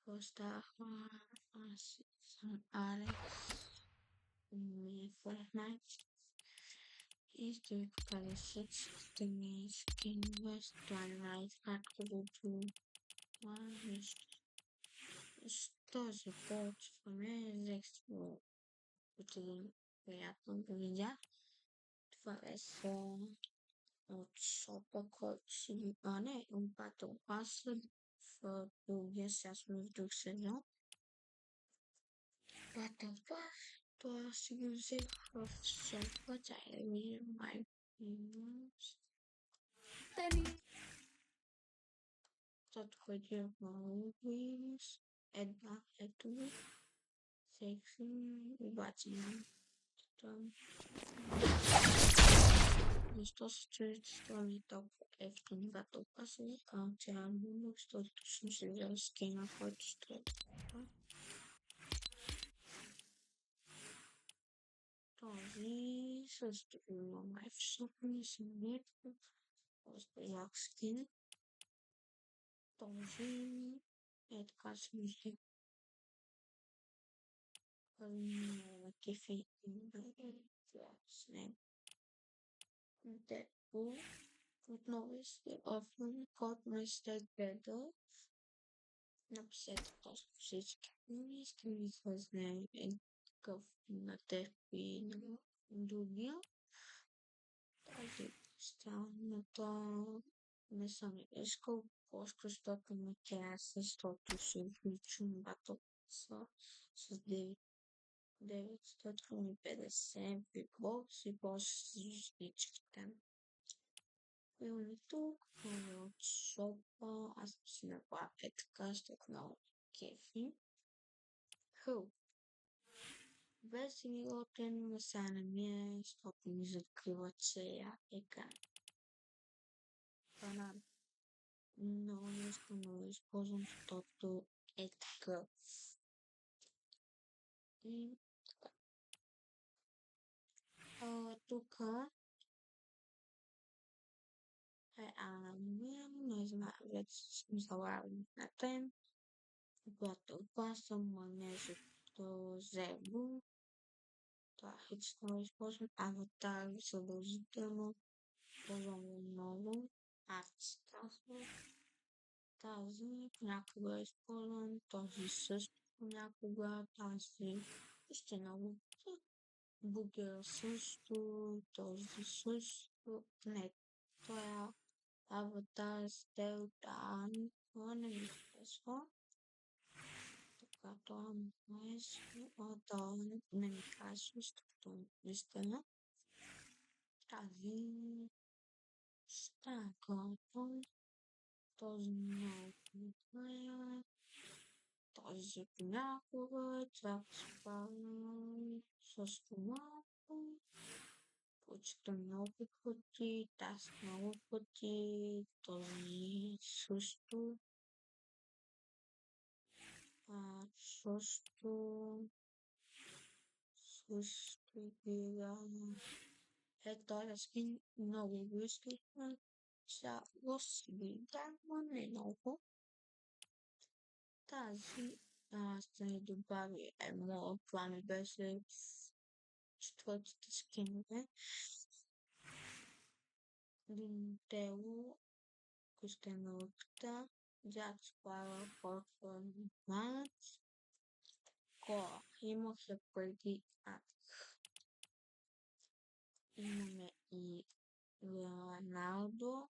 Costa Alex Fortnite is the Palisades Destiny Skin West Twilight at Kubu One что же получится utile creatul Villa faresse sopra colcine un patto passo for Bugias as reduction patto pass to music of sopra diary my Penny that could you movies Edna Etu sexy watching estos streets story top eftin vato pasni antian что слушали скина хоть что Този също има май в шопни си нет просто як скин този е така си мисля кефи Deadpool отново ще офен код на Стегбедъл написать просто всички английски мисля знае такъв на теб и на другия. Тази странната не съм искал просто защото ме тя защото се включвам бато с 950 бикбокс и после с всичките. И тук от шопа аз съм си направя така, защото много кефи. Хъл. Без игротен сега не ми е, защото ми закрива целия екран. Банан. Много не искам да го използвам, защото е такъв. И така. Тук е не знам, вече съм залавен на тем. Когато пасам манежето зебо, това хично използвам. Аватар задължително. Използвам много. Аз казвам. Тази понякога използвам. Този също понякога. Тази ще много. Бугера също. Този също. Не. Това е аватар стел дан. Това не ми харесва. Така това не е това не ми харесва, защото наистина тази стаката, този много не този понякога, чак спавам също малко, почта много пъти, тази много пъти, този също. Също гледам. Този скин много го искам. Сега го си гледам, но не много. Тази ще ни добави едно, това ми беше четвъртите скинове. Линтело, костеновката, Джак Спара, Форфън, Манец. Кола. Имах я преди имаме и Роналдо,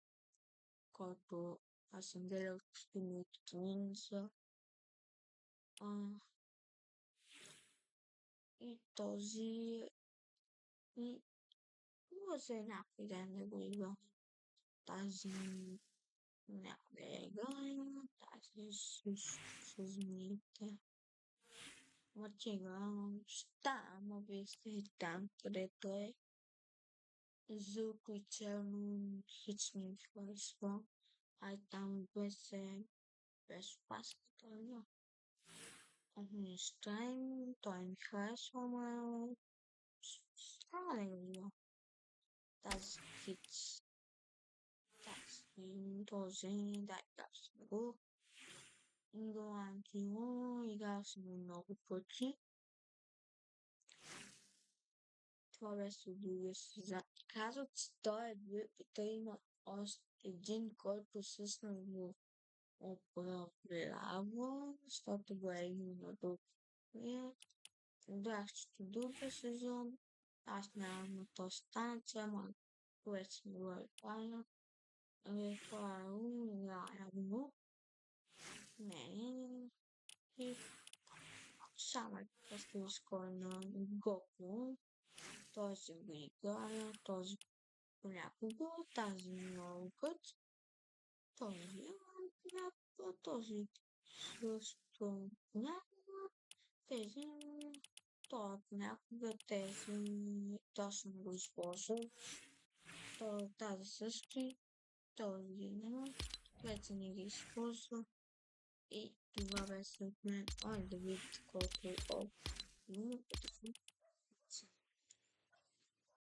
който аз съм гледал скиновете Нинза. И този и може някой ден да го играм. Тази някой да играем, тази с змиите. Ще играм ама вижте и там, където е жълто и черно хич ми харесва. Там беше паската. Штайн, той ми харесва, ама става да го играм. Тази хич. Този, да, го. Играм радио, играх много пъти. Това беше другия сезон. Казват, че той има още един, който всъщност го управлява, защото го е имал на друг проект. Гледах, че другия сезон аз нямам на този станция, ама вече го реклама. Реклама, не, и само просто скоро на Гоку. Този го играя, този понякога, тази много път, този понякога, този също понякога, тези той понякога тези точно го използвам. Тази също, този вече не ги използвам. И това беше от мен. Ой, да видите колко е